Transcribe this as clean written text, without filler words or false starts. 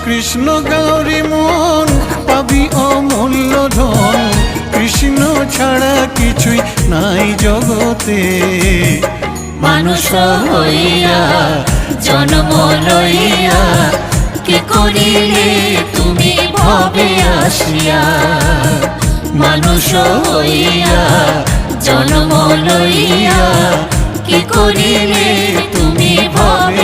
কৃষ্ণ গৌরী মন পাবি অমূল্য ধন, কৃষ্ণ ছাড়া কিছুই নাই জগতে। মানুষ হইয়া জন্ম লইয়া কি করিলে তুমি ভবে আসিয়া। মানুষ হইয়া জন্ম লইয়া কি করিলে তুমি ভবে